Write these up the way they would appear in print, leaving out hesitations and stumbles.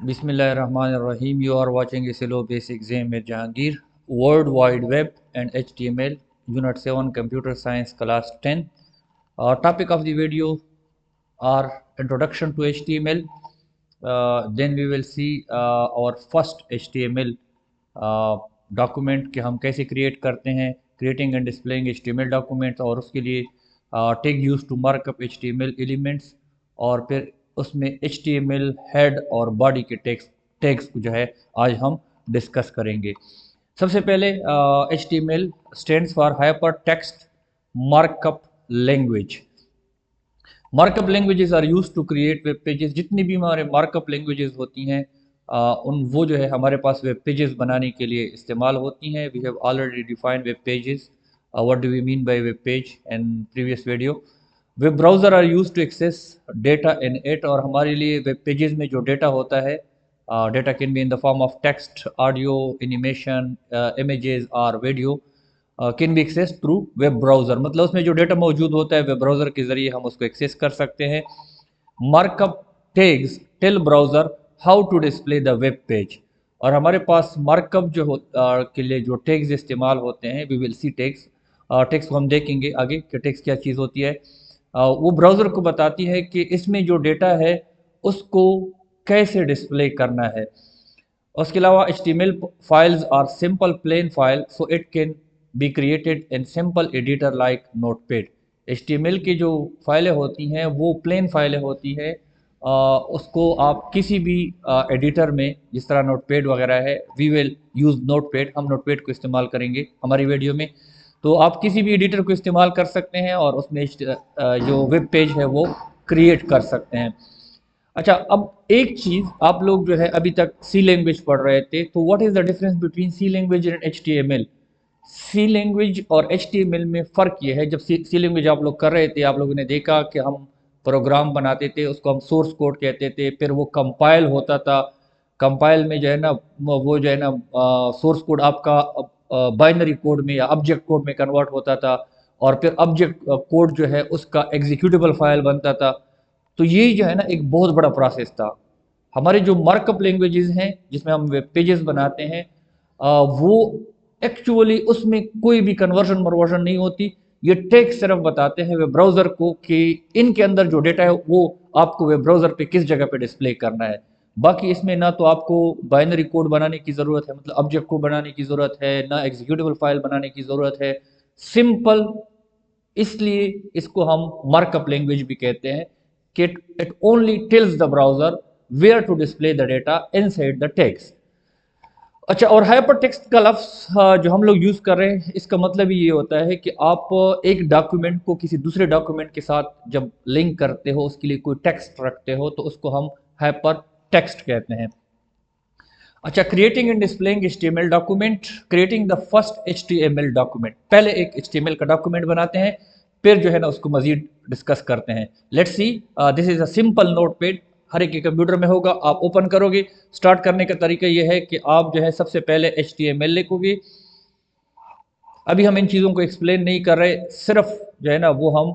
Bismillahirrahmanirrahim. You are watching SLO Basic Exam with Jahangir. World Wide Web and HTML, Unit 7, Computer Science, Class 10. Topic of the video are Introduction to HTML. Then we will see our first HTML document कि हम कैसे create करते हैं, creating and displaying HTML documents, और उसके लिए tag use to markup HTML elements, और फिर उसमें HTML हेड और बॉडी के टैग्स जो है आज हम डिस्कस करेंगे। सबसे पहले HTML stands for hyper text markup language. Markup languages are use to create web pages. जितनी भी हमारे मार्कअप लैंग्वेजेस होती हैं उन वो जो है हमारे पास वेब पेजेस बनाने के लिए इस्तेमाल होती हैं। We have already defined web pages, what do we mean by web page in previous video. Web browser are use to access data in it, और हमारे लिए वेब पेजेस में जो डेटा होता है, data can be in the form of text, audio, animation, images और video, can be access through web browser. मतलब उसमें जो डेटा मौजूद होता है वेब ब्राउज़र के ज़रिए हम उसको एक्सेस कर सकते हैं। Markup tags tell browser how to display the web page, और हमारे पास मार्कअप के लिए जो टैग्स इस्तेमाल होते हैं, we will see tags. Tags को हम देखेंगे आगे कि टैग्स क्या चीज़ होती है। वो ब्राउज़र को बताती है कि इसमें जो डेटा है उसको कैसे डिस्प्ले करना है। उसके अलावा HTML files are simple plain file, so it can be created in simple editor like notepad. HTML की जो फाइलें होती हैं वो प्लेन फाइलें होती हैं, उसको आप किसी भी एडिटर में, जिस तरह नोटपैड वगैरह है, वी विल यूज़ नोटपैड, हम नोटपैड को इस्तेमाल करेंगे हमारी वीडियो में। तो आप किसी भी एडिटर को इस्तेमाल कर सकते हैं और उसमें जो वेब पेज है वो क्रिएट कर सकते हैं। अच्छा, अब एक चीज़, आप लोग जो है अभी तक सी लैंग्वेज पढ़ रहे थे, तो what is the difference between C language and HTML। C language और HTML में फ़र्क ये है, जब सी लैंग्वेज आप लोग कर रहे थे, आप लोगों ने देखा कि हम प्रोग्राम बनाते थे, उसको हम सोर्स कोड कहते थे, फिर वो कंपाइल होता था। कंपाइल में जो है ना, वो जो है ना, सोर्स कोड आपका बाइनरी कोड में या ऑब्जेक्ट कोड में कन्वर्ट होता था, और फिर ऑब्जेक्ट कोड जो है उसका एग्जीक्यूटेबल फाइल बनता था। तो ये जो है ना एक बहुत बड़ा प्रोसेस था। हमारे जो मार्कअप लैंग्वेजेस हैं जिसमें हम वेब पेजेस बनाते हैं, वो एक्चुअली उसमें कोई भी कन्वर्जन मरवर्जन नहीं होती। ये टेक्स्ट सिर्फ बताते हैं वेब ब्राउज़र को कि इनके अंदर जो डेटा है वो आपको वेब ब्राउज़र पे किस जगह पे डिस्प्ले करना है। बाकी इसमें ना तो आपको बाइनरी कोड बनाने की ज़रूरत है, मतलब ऑब्जेक्ट को बनाने की ज़रूरत है, ना एग्जीक्यूटेबल फाइल बनाने की ज़रूरत है। सिंपल, इसलिए इसको हम मार्कअप लैंग्वेज भी कहते हैं कि it only tells the browser where to display the data inside the text. अच्छा, और हाइपर टेक्स्ट का लफ्ज़ जो हम लोग यूज़ कर रहे हैं, इसका मतलब ये होता है कि आप एक डॉक्यूमेंट को किसी दूसरे डॉक्यूमेंट के साथ जब लिंक करते हो, उसके लिए कोई टेक्स्ट रखते हो, तो उसको हम हाइपर टेक्स्ट कहते हैं। अच्छा, creating and displaying HTML document. Creating the first HTML document, पहले एक HTML का डॉक्यूमेंट बनाते हैं, फिर जो है ना उसको मजीद डिस्कस करते हैं। Let's see, this is a simple notepad, हर एक के कंप्यूटर में होगा। आप ओपन करोगे, स्टार्ट करने का तरीका यह है कि आप जो है सबसे पहले HTML लिखोगे। अभी हम इन चीज़ों को एक्सप्लेन नहीं कर रहे, सिर्फ जो है ना वो हम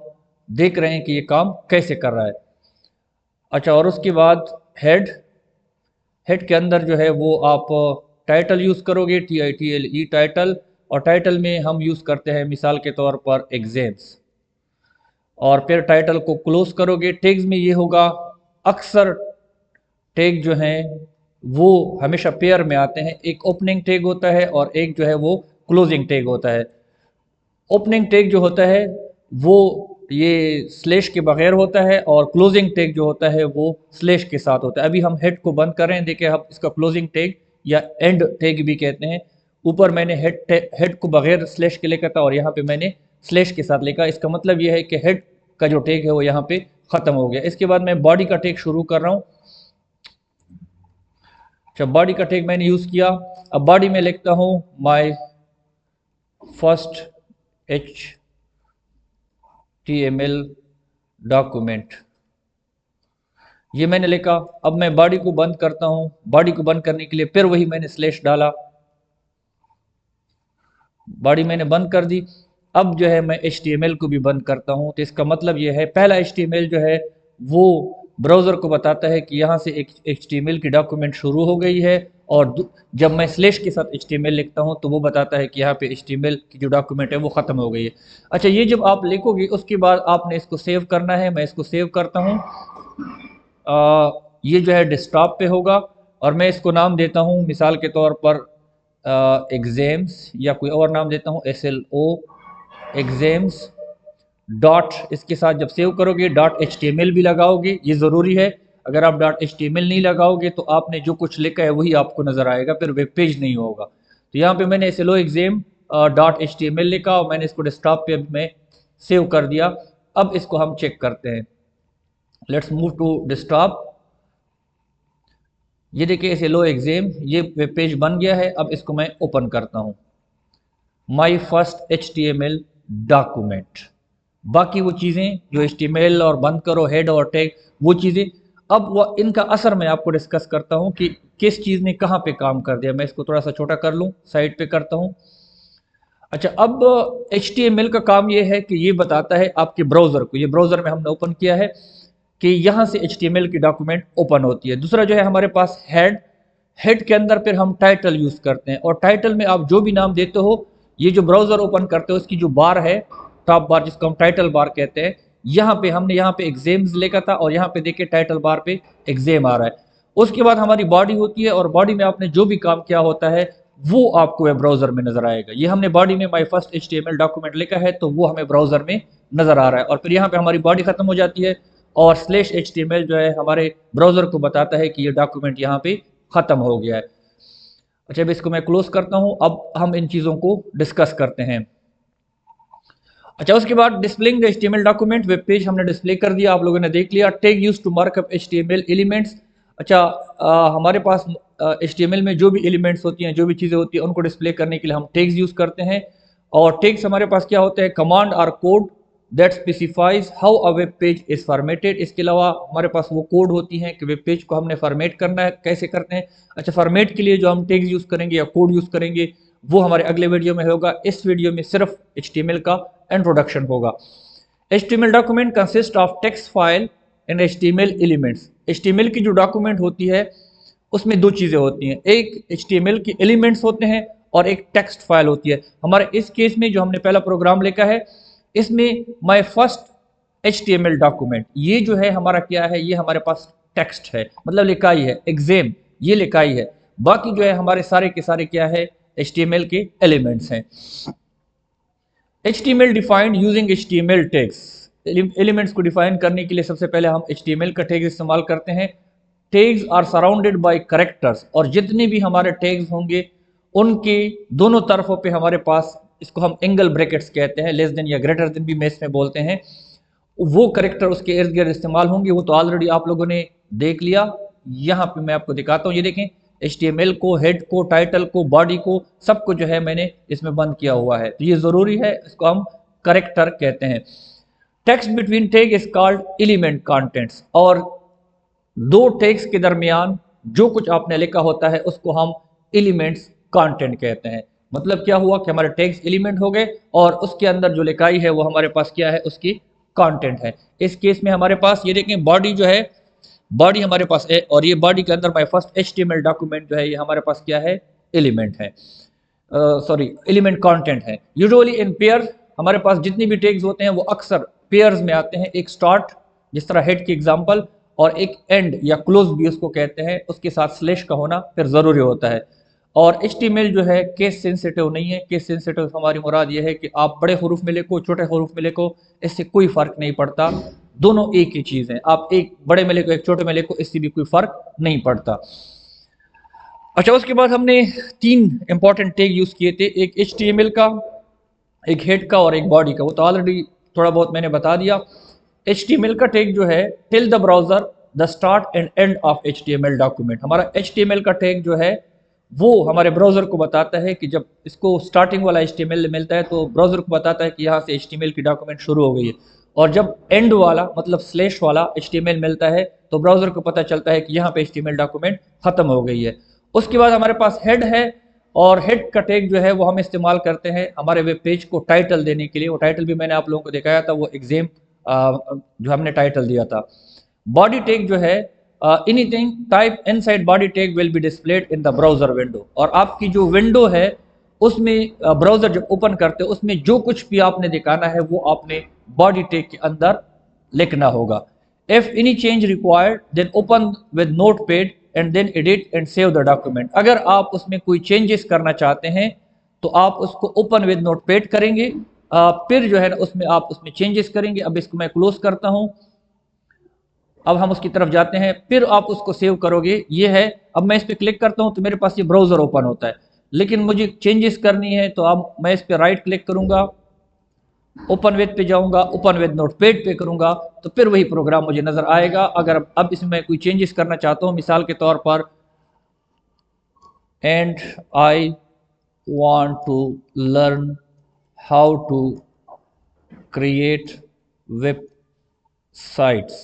देख रहे हैं कि ये काम कैसे कर रहा है। अच्छा, और उसके बाद हेड। हेड के अंदर जो है वो आप टाइटल यूज़ करोगे, TITLE टाइटल, और टाइटल में हम यूज़ करते हैं मिसाल के तौर पर एग्जाम्स। और फिर टाइटल को क्लोज करोगे। टैग्स में ये होगा, अक्सर टैग जो हैं वो हमेशा पेयर में आते हैं, एक ओपनिंग टैग होता है और एक जो है वो क्लोजिंग टैग होता है। ओपनिंग टैग जो होता है वो ये स्लैश के बगैर होता है, और क्लोजिंग टैग जो होता है वो स्लैश के साथ होता है। अभी हम हेड को बंद कर रहे हैं, देखिए हम इसका क्लोजिंग टैग या एंड टैग भी कहते हैं। ऊपर मैंने हेड को बगैर स्लैश के लिखा था और यहाँ पे मैंने स्लैश के साथ लिखा। इसका मतलब ये है कि हेड का जो टैग है वो यहाँ पे ख़त्म हो गया। इसके बाद मैं बॉडी का टैग शुरू कर रहा हूँ। अच्छा, बॉडी का टैग मैंने यूज़ किया। अब बॉडी में लिखता हूँ माई फर्स्ट HTML डॉक्यूमेंट, ये मैंने लिखा। अब मैं बॉडी को बंद करता हूँ। बॉडी को बंद करने के लिए फिर वही मैंने स्लैश डाला, बॉडी मैंने बंद कर दी। अब जो है मैं HTML को भी बंद करता हूँ। तो इसका मतलब ये है, पहला HTML जो है वो ब्राउज़र को बताता है कि यहाँ से एक HTML की डॉक्यूमेंट शुरू हो गई है, और जब मैं स्लैश के साथ HTML लिखता हूँ तो वो बताता है कि यहाँ पे HTML की जो डॉक्यूमेंट है वो ख़त्म हो गई है। अच्छा, ये जब आप लिखोगे उसके बाद आपने इसको सेव करना है। मैं इसको सेव करता हूँ। ये जो है डेस्कटॉप पे होगा, और मैं इसको नाम देता हूँ मिसाल के तौर पर एग्ज़ाम्स, या कोई और नाम देता हूँ SLO एग्ज़ाम्स डॉट। इसके साथ जब सेव करोगे डॉट HTML भी लगाओगे, ये ज़रूरी है। अगर आप डॉट HTML नहीं लगाओगे तो आपने जो कुछ लिखा है वही आपको नज़र आएगा, फिर वेब पेज नहीं होगा। तो यहाँ पे मैंने SLO एग्ज़ाम डॉट HTML लिखा और मैंने इसको डेस्कटॉप पे मैं सेव कर दिया। अब इसको हम चेक करते हैं। Let's move to desktop. ये देखिए SLO एग्ज़ाम, ये वेब पेज बन गया है। अब इसको मैं ओपन करता हूँ। My first HTML document. बाकी वो चीज़ें जो HTML और बंद करो हेड और टैग, वो चीज़ें, अब वो इनका असर मैं आपको डिस्कस करता हूँ कि किस चीज़ ने कहाँ पे काम कर दिया। मैं इसको थोड़ा सा छोटा कर लूँ, साइड पे करता हूँ। अच्छा, अब HTML का काम ये है कि ये बताता है आपके ब्राउज़र को, ये ब्राउज़र में हमने ओपन किया है, कि यहाँ से HTML की डॉक्यूमेंट ओपन होती है। दूसरा जो है हमारे पास हेड। हेड के अंदर फिर हम टाइटल यूज़ करते हैं, और टाइटल में आप जो भी नाम देते हो, ये जो ब्राउज़र ओपन करते हो उसकी जो बार है, टॉप बार जिसको हम टाइटल बार कहते हैं, यहाँ पे हमने यहाँ पे एग्जाम्स लिखा था, और यहाँ पे देखिए टाइटल बार पे एग्जाम आ रहा है। उसके बाद हमारी बॉडी होती है, और बॉडी में आपने जो भी काम किया होता है वो आपको वेब ब्राउज़र में नज़र आएगा। ये हमने बॉडी में माई फर्स्ट HTML डॉक्यूमेंट लिखा है, तो वो हमें ब्राउज़र में नज़र आ रहा है। और फिर यहाँ पे हमारी बॉडी ख़त्म हो जाती है, और स्लैश HTML जो है हमारे ब्राउज़र को बताता है कि ये डॉक्यूमेंट यहाँ पे ख़त्म हो गया है। अच्छा, अब इसको मैं क्लोज करता हूँ। अब हम इन चीज़ों को डिस्कस करते हैं। अच्छा, उसके बाद displaying the HTML document, web page हमने डिस्प्ले कर दिया, आप लोगों ने देख लिया। Tag use to markup HTML elements. अच्छा, हमारे पास HTML में जो भी एलिमेंट्स होती हैं, जो भी चीज़ें होती हैं, उनको डिस्प्ले करने के लिए हम टैग्स यूज़ करते हैं। और टैग्स हमारे पास क्या होते हैं? कमांड और code that specifies how a web page is formatted. इसके अलावा हमारे पास वो कोड होती हैं कि वेब पेज को हमने फॉर्मेट करना है, कैसे करते हैं। अच्छा, फॉर्मेट के लिए जो हम टैग्स यूज़ करेंगे या कोड यूज़ करेंगे वो हमारे अगले वीडियो में होगा। इस वीडियो में सिर्फ HTML का इंट्रोडक्शन होगा। HTML document consist of text file and HTML elements. HTML की जो डॉक्यूमेंट होती है उसमें दो चीज़ें होती हैं, एक HTML के एलिमेंट्स होते हैं और एक टेक्स्ट फाइल होती है। हमारे इस केस में जो हमने पहला प्रोग्राम लिखा है, इसमें माई फर्स्ट HTML डॉक्यूमेंट, ये जो है हमारा क्या है, ये हमारे पास टेक्स्ट है, मतलब लिखाई है, एग्जाम ये लिखाई है। बाकी जो है हमारे सारे के सारे क्या है, HTML के एलिमेंट्स हैं। HTML defined using HTML tags. Elements को डिफाइन करने के लिए सबसे पहले हम HTML का टैग इस्तेमाल करते हैं। Tags are surrounded by characters, और जितने भी हमारे टैग्स होंगे उनके दोनों तरफों पे हमारे पास, इसको हम एंगल ब्रैकेट्स कहते हैं, लेस देन या ग्रेटर देन भी में इसमें बोलते हैं, वो करेक्टर उसके इर्द गिर्द इस्तेमाल होंगे। वो तो ऑलरेडी आप लोगों ने देख लिया। यहाँ पे मैं आपको दिखाता हूँ, ये देखें, HTML को, हेड को, टाइटल को, बॉडी को, सबको जो है मैंने इसमें बंद किया हुआ है, तो ये ज़रूरी है, इसको हम करेक्टर कहते हैं। Text between tag is called element contents, और दो टैग्स के दरमियान जो कुछ आपने लिखा होता है उसको हम एलिमेंट्स कंटेंट कहते हैं। मतलब क्या हुआ कि हमारे टैग्स एलिमेंट हो गए, और उसके अंदर जो लिखाई है वो हमारे पास क्या है, उसकी कंटेंट है। इस केस में हमारे पास ये देखें, बॉडी जो है, बॉडी हमारे पास है, और ये बॉडी के अंदर माई फर्स्ट HTML डॉक्यूमेंट जो है ये हमारे पास क्या है, एलिमेंट है, सॉरी एलिमेंट कंटेंट है। यूजुअली इन पेयर, हमारे पास जितनी भी टैग्स होते हैं वो अक्सर पेयर्स में आते हैं। एक स्टार्ट, जिस तरह हेड की एग्जांपल, और एक एंड या क्लोज भी उसको कहते हैं, उसके साथ स्लैश का होना फिर ज़रूरी होता है। और HTML जो है केस सेंसिटिव नहीं है। केस सेंसिटिव हमारी मुराद ये है कि आप बड़े हरूफ में लिखो, छोटे हरूफ में लिखो, इससे कोई फ़र्क नहीं पड़ता, दोनों एक ही चीज़ है। आप एक बड़े में लिखो, एक छोटे में लिखो, इससे भी कोई फ़र्क नहीं पड़ता। अच्छा, उसके बाद हमने तीन इंपॉर्टेंट टैग यूज़ किए थे, एक HTML का, एक हेड का, और एक बॉडी का। वो तो ऑलरेडी थोड़ा बहुत मैंने बता दिया। HTML का टैग जो है, tell the browser the start and end of HTML document. हमारा HTML का टैग जो है वो हमारे ब्राउज़र को बताता है कि जब इसको स्टार्टिंग वाला HTML मिलता है तो ब्राउज़र को बताता है कि यहाँ से HTML की डॉक्यूमेंट शुरू हो गई है, और जब एंड वाला मतलब स्लैश वाला HTML मिलता है तो ब्राउज़र को पता चलता है कि यहाँ पे HTML डॉक्यूमेंट ख़त्म हो गई है। उसके बाद हमारे पास हेड है, और हेड का टैग जो है वो हम इस्तेमाल करते हैं हमारे वेब पेज को टाइटल देने के लिए। वो टाइटल भी मैंने आप लोगों को दिखाया था, वो एग्जाम जो हमने टाइटल दिया था। बॉडी टैग जो है anything type inside body tag will be displayed in the browser window, और आपकी जो विंडो है उसमें ब्राउजर जब ओपन करते हो उसमें जो कुछ भी आपने दिखाना है वो आपने बॉडी टैग के अंदर लिखना होगा। If any change required then open with notepad and then edit and save the document. अगर आप उसमें कोई चेंजेस करना चाहते हैं तो आप उसको ओपन विद नोटपैड करेंगे, फिर जो है ना उसमें आप उसमें चेंजेस करेंगे। अब इसको मैं क्लोज करता हूं, अब हम उसकी तरफ जाते हैं, फिर आप उसको सेव करोगे। ये है, अब मैं इस पर क्लिक करता हूं तो मेरे पास ये ब्राउजर ओपन होता है, लेकिन मुझे चेंजेस करनी है तो अब मैं इस पर राइट क्लिक करूंगा, ओपन विद पे जाऊंगा, ओपन विद नोटपैड पे करूंगा तो फिर वही प्रोग्राम मुझे नजर आएगा। अगर अब इसमें कोई चेंजेस करना चाहता हूं, मिसाल के तौर पर and I want to learn how to create websites,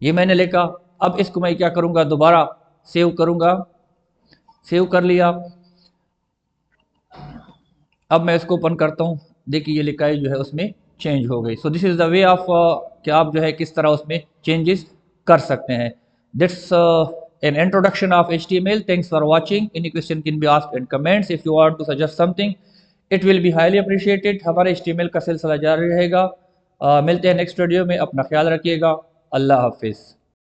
ये मैंने लिखा। अब इसको मैं क्या करूंगा, दोबारा सेव करूंगा, सेव कर लिया। अब मैं इसको ओपन करता हूँ, देखिए ये लिखाई जो है उसमें चेंज हो गई। So this is the way of कि आप जो है किस तरह उसमें चेंजेस कर सकते हैं। That's an introduction of HTML. Thanks for watching. Any question can be asked in comments. If you want to suggest something, it will be highly appreciated. हमारे HTML का सिलसिला जारी रहेगा। मिलते हैं नेक्स्ट वीडियो में, अपना ख्याल रखिएगा। अल्लाह हाफिज़।